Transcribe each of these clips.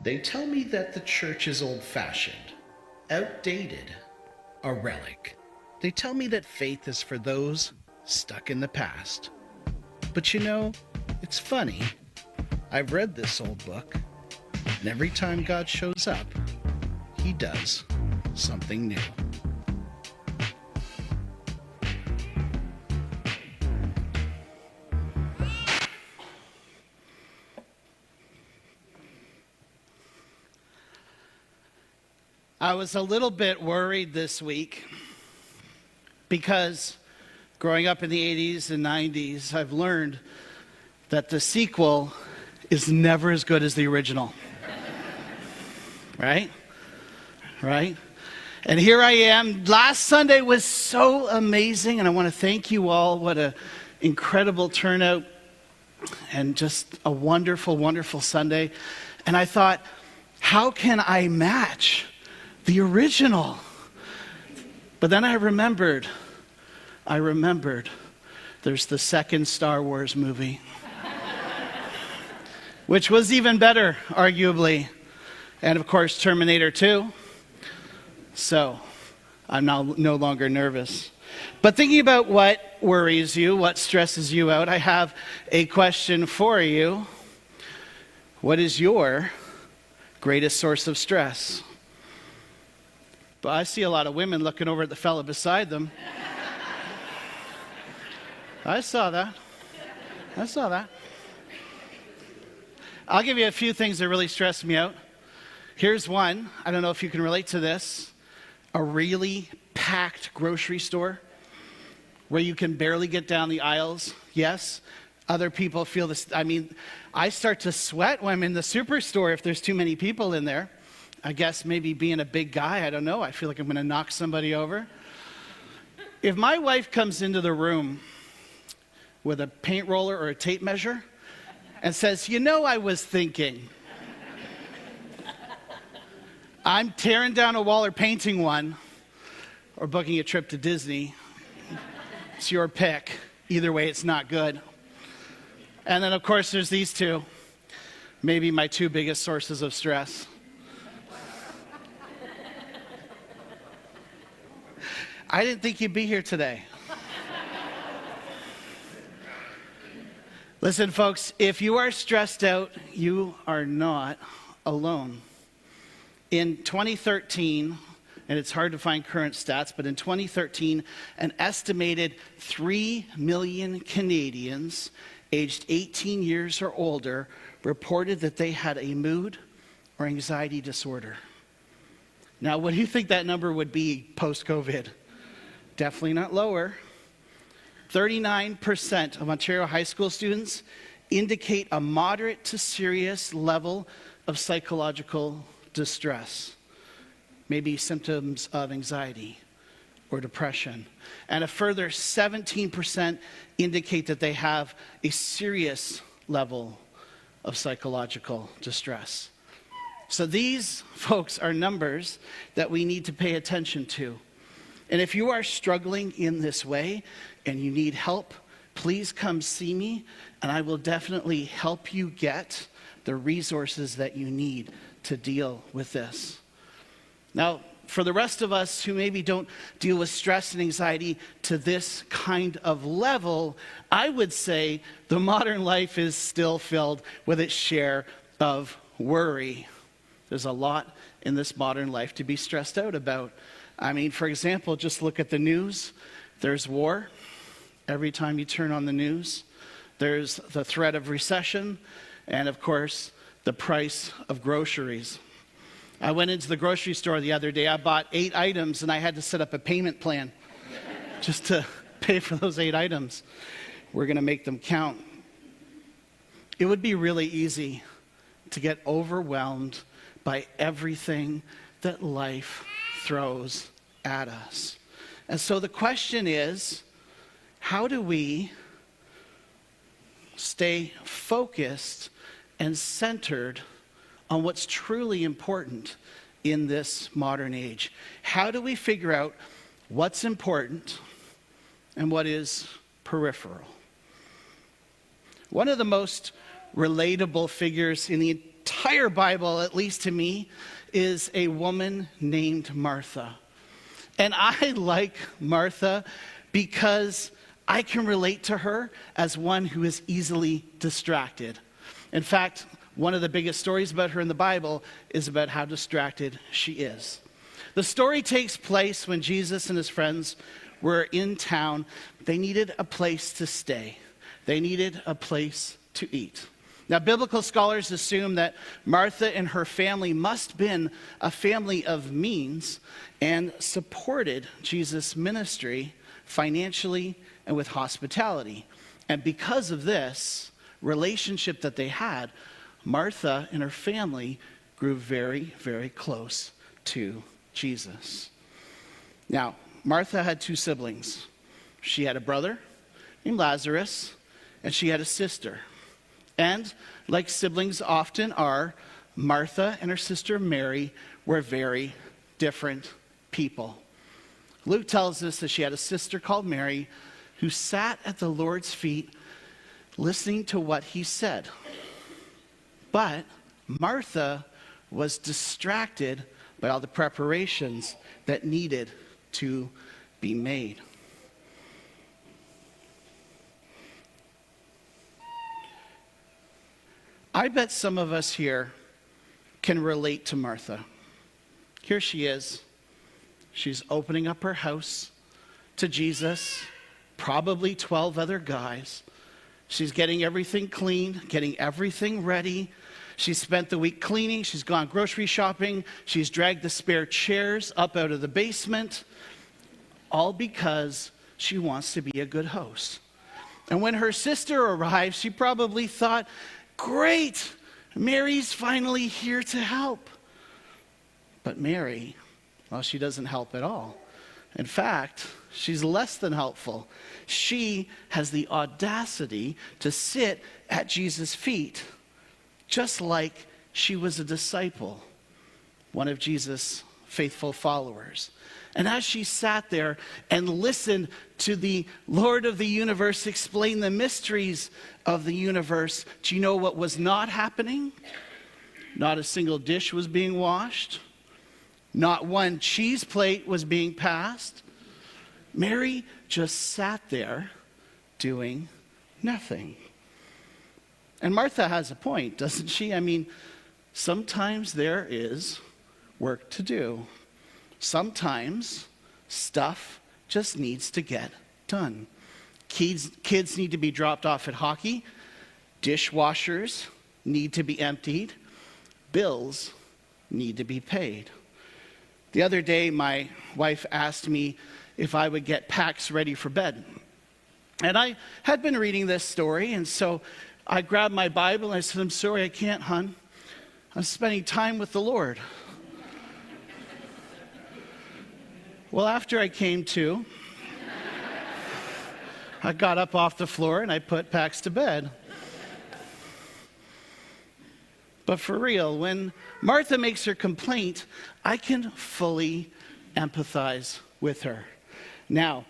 They tell me that the church is old-fashioned, outdated, a relic. They tell me that faith is for those stuck in the past. But you know, it's funny. I've read this old book, and every time God shows up, he does something new. I was a little bit worried this week because growing up in the 80s and 90s, I've learned that the sequel is never as good as the original. Right? And here I am. Last Sunday was so amazing, and I want to thank you all. What an incredible turnout and just a wonderful, wonderful Sunday. And I thought, how can I match the original? But then I remembered there's the second Star Wars movie, which was even better, arguably. And of course, Terminator 2. So I'm now no longer nervous. But thinking about what worries you, what stresses you out, I have a question for you. What is your greatest source of stress? But I see a lot of women looking over at the fella beside them. I saw that. I'll give you a few things that really stress me out. Here's one. I don't know if you can relate to this. A really packed grocery store where you can barely get down the aisles. Yes, other people feel this. I mean, I start to sweat when I'm in the superstore if there's too many people in there. I guess maybe being a big guy, I don't know. I feel like I'm going to knock somebody over. If my wife comes into the room with a paint roller or a tape measure and says, you know, I was thinking, I'm tearing down a wall or painting one or booking a trip to Disney. It's your pick. Either way, it's not good. And then, of course, there's these two, maybe my two biggest sources of stress. I didn't think you'd be here today. Listen, folks, if you are stressed out, you are not alone. In 2013, and it's hard to find current stats, but in 2013, an estimated 3 million Canadians aged 18 years or older reported that they had a mood or anxiety disorder. Now, what do you think that number would be post-COVID? Definitely not lower. 39% of Ontario high school students indicate a moderate to serious level of psychological distress, maybe symptoms of anxiety or depression. And a further 17% indicate that they have a serious level of psychological distress. So these, folks, are numbers that we need to pay attention to. And if you are struggling in this way and you need help, please come see me, and I will definitely help you get the resources that you need to deal with this. Now, for the rest of us who maybe don't deal with stress and anxiety to this kind of level, I would say the modern life is still filled with its share of worry. There's a lot in this modern life to be stressed out about. I mean, for example, just look at the news. There's war every time you turn on the news. There's the threat of recession, and of course, the price of groceries. I went into the grocery store the other day. I bought 8 items, and I had to set up a payment plan just to pay for those 8 items. We're going to make them count. It would be really easy to get overwhelmed by everything that life throws at us. And so the question is, how do we stay focused and centered on what's truly important in this modern age? How do we figure out what's important and what is peripheral? One of the most relatable figures in the entire Bible, at least to me, is a woman named Martha. And I like Martha because I can relate to her as one who is easily distracted. In fact, one of the biggest stories about her in the Bible is about how distracted she is. The story takes place when Jesus and his friends were in town. They needed a place to stay. They needed a place to eat. Now, biblical scholars assume that Martha and her family must have been a family of means and supported Jesus' ministry financially and with hospitality. And because of this relationship that they had, Martha and her family grew very, very close to Jesus. Now, Martha had two siblings. She had a brother named Lazarus, and she had a sister. And like siblings often are, Martha and her sister Mary were very different people. Luke tells us that she had a sister called Mary who sat at the Lord's feet listening to what he said. But Martha was distracted by all the preparations that needed to be made. I bet some of us here can relate to Martha. Here she is. She's opening up her house to Jesus, probably 12 other guys. She's getting everything clean, getting everything ready. She's spent the week cleaning. She's gone grocery shopping. She's dragged the spare chairs up out of the basement, all because she wants to be a good host. And when her sister arrived, she probably thought, great, Mary's finally here to help. But Mary, well, she doesn't help at all. In fact, she's less than helpful. She has the audacity to sit at Jesus' feet, just like she was a disciple, one of Jesus' faithful followers. And as she sat there and listened to the Lord of the universe explain the mysteries of the universe, do you know what was not happening? Not a single dish was being washed. Not one cheese plate was being passed. Mary just sat there doing nothing. And Martha has a point, doesn't she? I mean, sometimes there is work to do. Sometimes stuff just needs to get done. Kids need to be dropped off at hockey. Dishwashers need to be emptied. Bills need to be paid. The other day, my wife asked me if I would get Pax ready for bed. And I had been reading this story, and so I grabbed my Bible and I said, I'm sorry, I can't, hon. I'm spending time with the Lord. Well, after I came to, I got up off the floor and I put Pax to bed. But for real, when Martha makes her complaint, I can fully empathize with her. Now,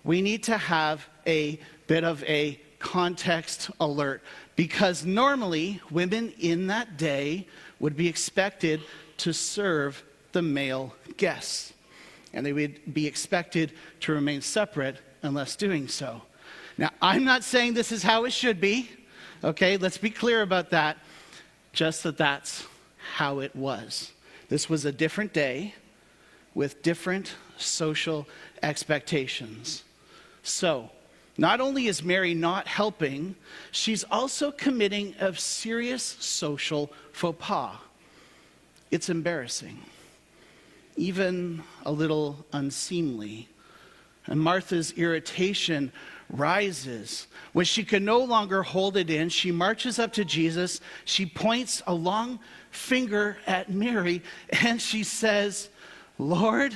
we need to have a bit of a context alert, because normally women in that day would be expected to serve the male guests, and they would be expected to remain separate unless doing so. Now, I'm not saying this is how it should be, okay? Let's be clear about that. Just that that's how it was. This was a different day with different social expectations. So, not only is Mary not helping, she's also committing a serious social faux pas. It's embarrassing, even a little unseemly. And Martha's irritation rises. When she can no longer hold it in, she marches up to Jesus, she points a long finger at Mary, and she says, Lord,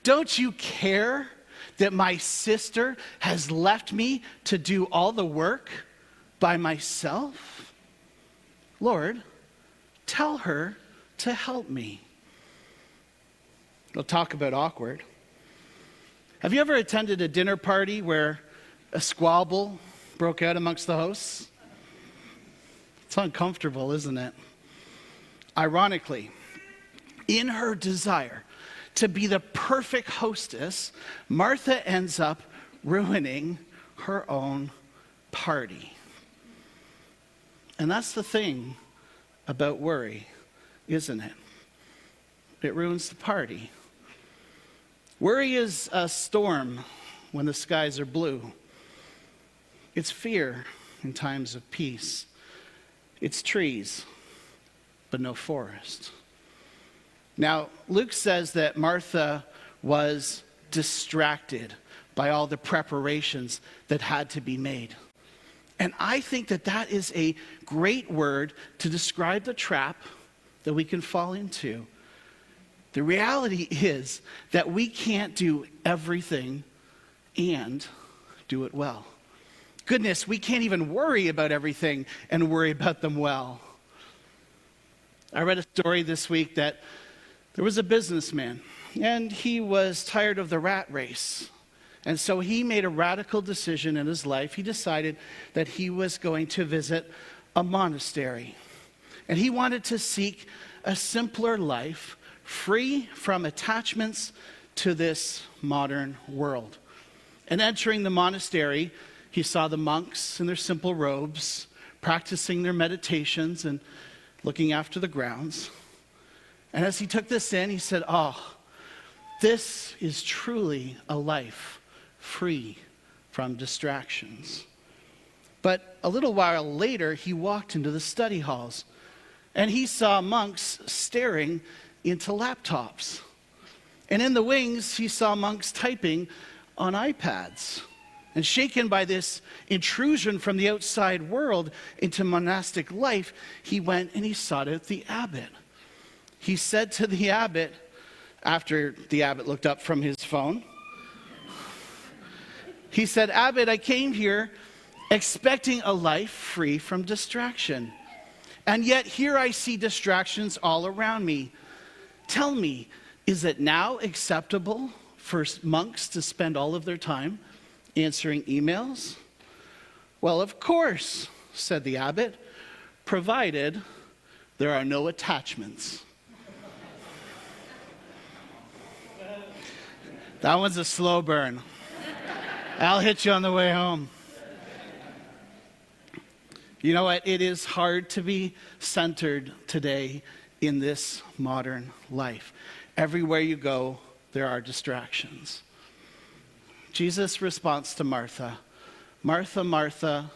don't you care that my sister has left me to do all the work by myself? Lord, tell her to help me. We'll talk about awkward. Have you ever attended a dinner party where a squabble broke out amongst the hosts? It's uncomfortable, isn't it? Ironically, in her desire to be the perfect hostess, Martha ends up ruining her own party. And that's the thing about worry, isn't it? It ruins the party. Worry is a storm when the skies are blue. It's fear in times of peace. It's trees, but no forest. Now, Luke says that Martha was distracted by all the preparations that had to be made. And I think that that is a great word to describe the trap that we can fall into. The reality is that we can't do everything and do it well. Goodness, we can't even worry about everything and worry about them well. I read a story this week that there was a businessman, and he was tired of the rat race. And so he made a radical decision in his life. He decided that he was going to visit a monastery. And he wanted to seek a simpler life, free from attachments to this modern world. And entering the monastery, he saw the monks in their simple robes, practicing their meditations and looking after the grounds. And as he took this in, he said, "Oh, this is truly a life free from distractions." But a little while later, he walked into the study halls, and he saw monks staring into laptops. And in the wings, he saw monks typing on iPads. And shaken by this intrusion from the outside world into monastic life, he went and he sought out the abbot. He said to the abbot, after the abbot looked up from his phone, he said, "Abbot, I came here expecting a life free from distraction. And yet here I see distractions all around me. Tell me, is it now acceptable for monks to spend all of their time answering emails?" "Well, of course," said the abbot, "provided there are no attachments." That one's a slow burn. I'll hit you on the way home. You know what? It is hard to be centered today in this modern life. Everywhere you go, there are distractions. Jesus' response to Martha, "Martha, Martha,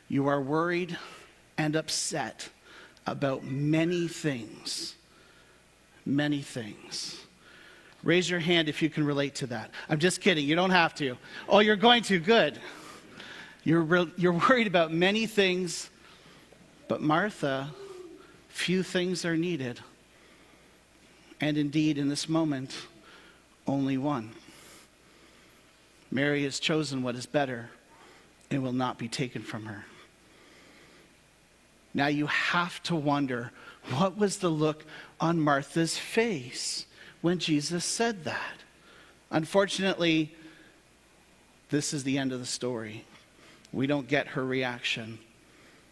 you are worried and upset about many things." Many things. Raise your hand if you can relate to that. I'm just kidding. You don't have to. Oh, you're going to. Good. You're worried about many things, but Martha, few things are needed. And indeed, in this moment, only one. Mary has chosen what is better and will not be taken from her. Now you have to wonder, what was the look on Martha's face when Jesus said that? Unfortunately, this is the end of the story. We don't get her reaction.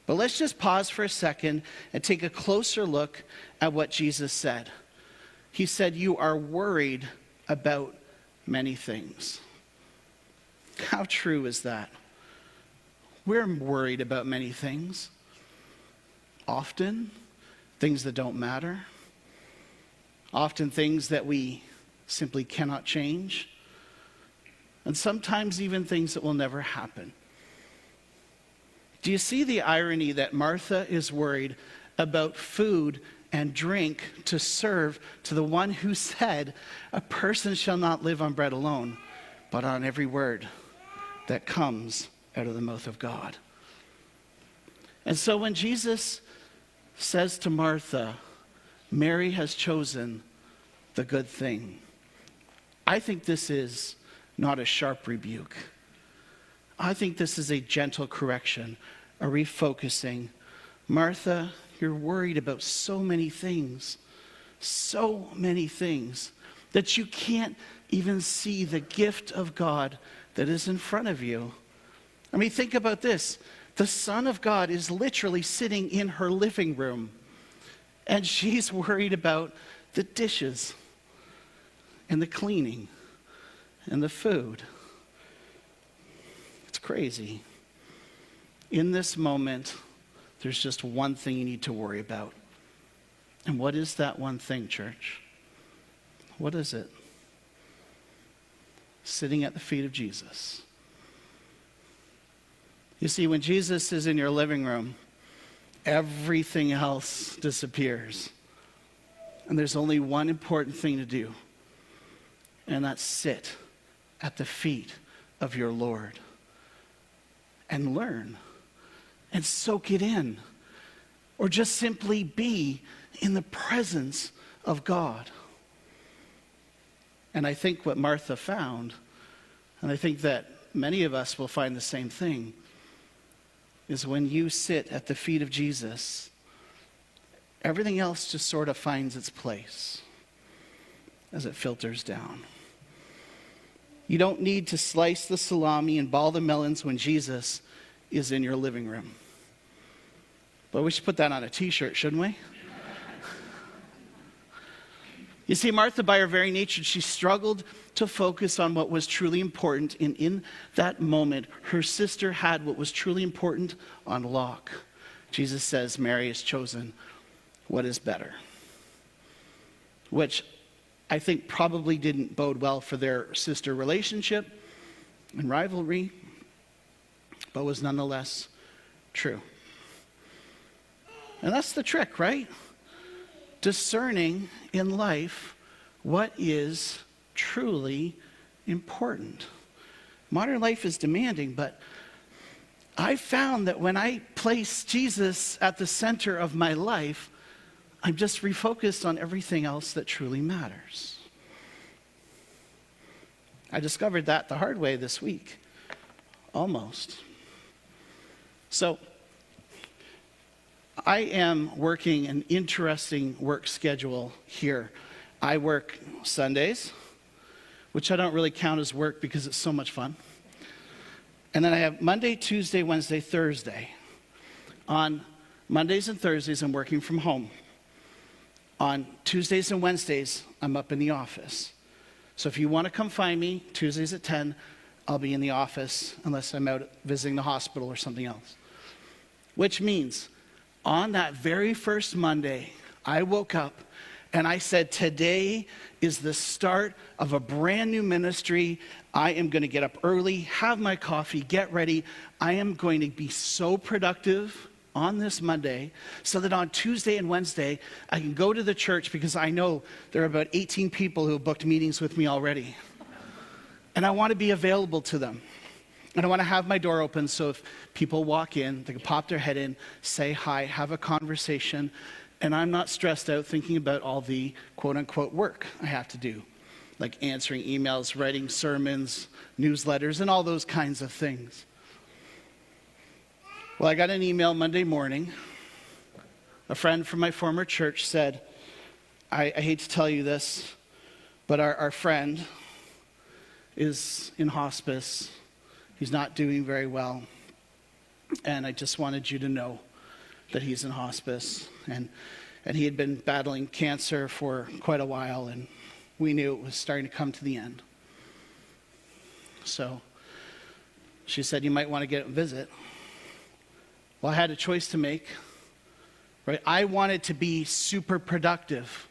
But let's just pause for a second and take a closer look at what Jesus said. He said, "You are worried about many things." How true is that? We're worried about many things. Often, things that don't matter. Often things that we simply cannot change. And sometimes even things that will never happen. Do you see the irony that Martha is worried about food and drink to serve to the one who said, "A person shall not live on bread alone, but on every word that comes out of the mouth of God"? And so when Jesus says to Martha, "Mary has chosen the good thing," I think this is not a sharp rebuke. I think this is a gentle correction, a refocusing. Martha, you're worried about so many things that you can't even see the gift of God that is in front of you. I mean, think about this. The Son of God is literally sitting in her living room. And she's worried about the dishes and the cleaning and the food. It's crazy. In this moment, there's just one thing you need to worry about. And what is that one thing, church? What is it? Sitting at the feet of Jesus. You see, when Jesus is in your living room, everything else disappears. And there's only one important thing to do, and that's sit at the feet of your Lord and learn and soak it in, or just simply be in the presence of God. And I think what Martha found, and I think that many of us will find the same thing, is when you sit at the feet of Jesus, everything else just sort of finds its place as it filters down. You don't need to slice the salami and ball the melons when Jesus is in your living room. But we should put that on a t-shirt, shouldn't we? You see, Martha, by her very nature, she struggled to focus on what was truly important. And in that moment, her sister had what was truly important on lock. Jesus says, Mary has chosen what is better. Which I think probably didn't bode well for their sister relationship and rivalry, but was nonetheless true. And that's the trick, right? Discerning in life what is truly important. Modern life is demanding, but I found that when I place Jesus at the center of my life, I'm just refocused on everything else that truly matters. I discovered that the hard way this week, almost. So, I am working an interesting work schedule here. I work Sundays, which I don't really count as work because it's so much fun. And then I have Monday, Tuesday, Wednesday, Thursday. On Mondays and Thursdays, I'm working from home. On Tuesdays and Wednesdays, I'm up in the office. So if you want to come find me, Tuesdays at 10, I'll be in the office unless I'm out visiting the hospital or something else. Which means on that very first Monday, I woke up and I said, today is the start of a brand new ministry. I am going to get up early, have my coffee, get ready. I am going to be so productive on this Monday so that on Tuesday and Wednesday, I can go to the church because I know there are about 18 people who have booked meetings with me already. And I want to be available to them. And I want to have my door open so if people walk in, they can pop their head in, say hi, have a conversation, and I'm not stressed out thinking about all the quote-unquote work I have to do, like answering emails, writing sermons, newsletters, and all those kinds of things. Well, I got an email Monday morning. A friend from my former church said, I hate to tell you this, but our friend is in hospice. He's not doing very well, and I just wanted you to know that he's in hospice, and he had been battling cancer for quite a while, and we knew it was starting to come to the end. So she said, you might want to get a visit. Well, I had a choice to make, right? I wanted to be super productive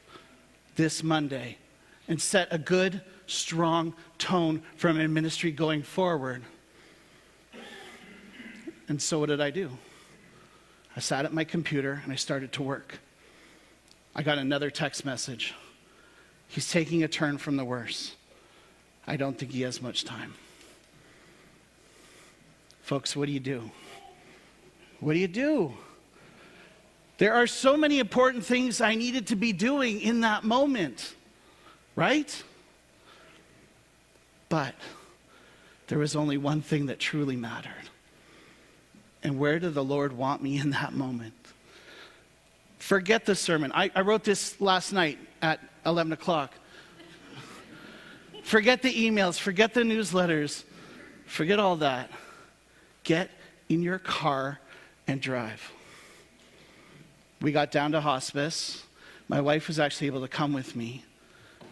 this Monday and set a good, strong tone for my ministry going forward. And so what did I do? I sat at my computer and I started to work. I got another text message. He's taking a turn from the worse. I don't think he has much time. Folks, what do you do? What do you do? There are so many important things I needed to be doing in that moment, right? But there was only one thing that truly mattered. And where did the Lord want me in that moment? Forget the sermon. I wrote this last night at 11 o'clock. Forget the emails. Forget the newsletters. Forget all that. Get in your car and drive. We got down to hospice. My wife was actually able to come with me.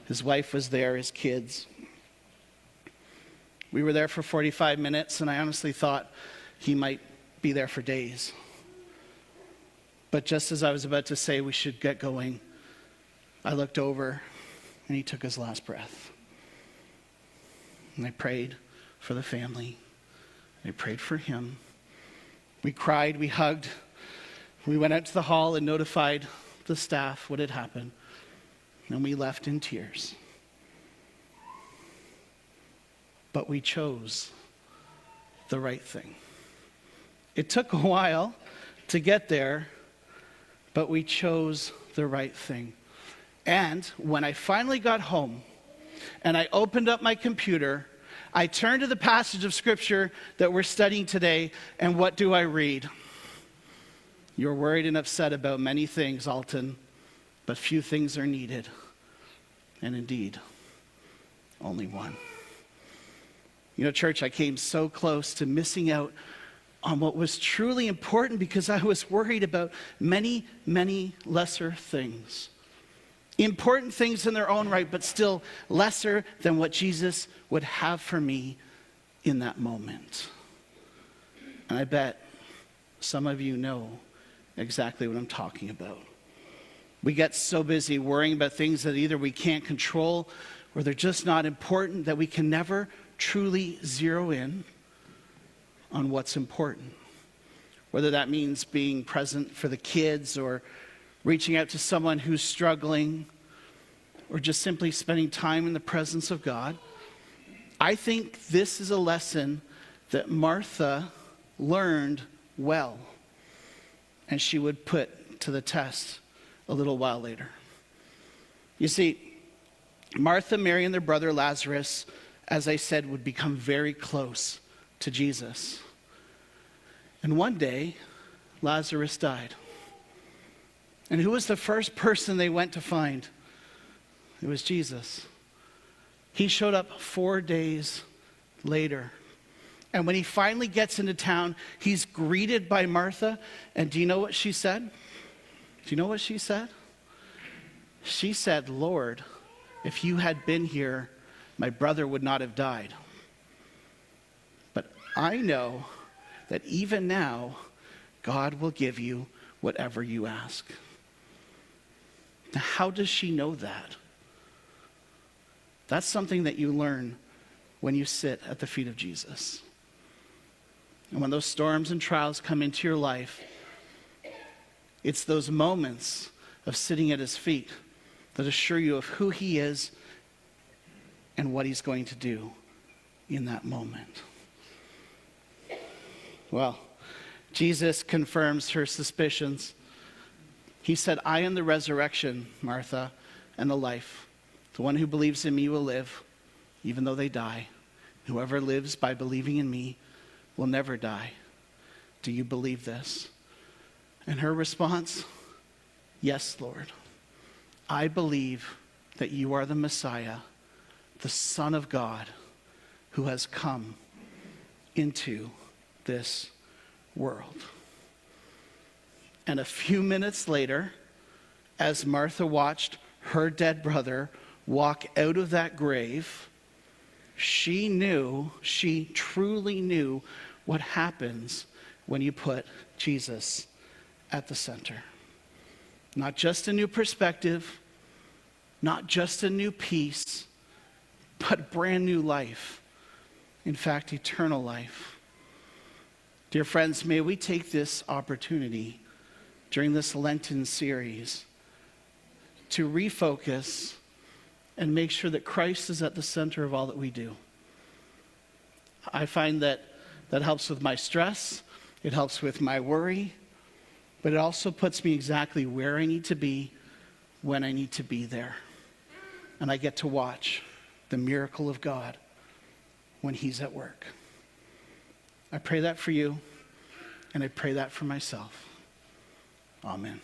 His wife was there, his kids. We were there for 45 minutes, and I honestly thought he might be there for days. But just as I was about to say we should get going, I looked over, and he took his last breath. And I prayed for the family. I prayed for him. We cried, we hugged. We went out to the hall and notified the staff what had happened. And we left in tears. But we chose the right thing. It took a while to get there, but we chose the right thing. And when I finally got home and I opened up my computer, I turned to the passage of Scripture that we're studying today, and what do I read? You're worried and upset about many things, Alton, but few things are needed. And indeed, only one. You know, church, I came so close to missing out on what was truly important because I was worried about many, many lesser things. Important things in their own right, but still lesser than what Jesus would have for me in that moment. And I bet some of you know exactly what I'm talking about. We get so busy worrying about things that either we can't control or they're just not important that we can never truly zero in on what's important. Whether that means being present for the kids or reaching out to someone who's struggling or just simply spending time in the presence of God. I think this is a lesson that Martha learned well, and she would put to the test a little while later. You see, Martha, Mary, and their brother Lazarus, as I said, would become very close to Jesus. And one day, Lazarus died. And who was the first person they went to find? It was Jesus. He showed up 4 days later. And when he finally gets into town, he's greeted by Martha. And do you know what she said? Do you know what she said? She said, "Lord, if you had been here, my brother would not have died. But I know that even now, God will give you whatever you ask." Now, how does she know that? That's something that you learn when you sit at the feet of Jesus. And when those storms and trials come into your life, it's those moments of sitting at his feet that assure you of who he is and what he's going to do in that moment. Well, Jesus confirms her suspicions. He said, "I am the resurrection, Martha, and the life. The one who believes in me will live, even though they die. Whoever lives by believing in me will never die. Do you believe this?" And her response, "Yes, Lord. I believe that you are the Messiah, the Son of God, who has come into this world." And a few minutes later, as Martha watched her dead brother walk out of that grave, she truly knew what happens when you put Jesus at the center. Not just a new perspective, not just a new peace, but brand new life. In fact, eternal life. Dear friends, may we take this opportunity during this Lenten series to refocus and make sure that Christ is at the center of all that we do. I find that helps with my stress, it helps with my worry, but it also puts me exactly where I need to be when I need to be there. And I get to watch the miracle of God when he's at work. I pray that for you, and I pray that for myself. Amen.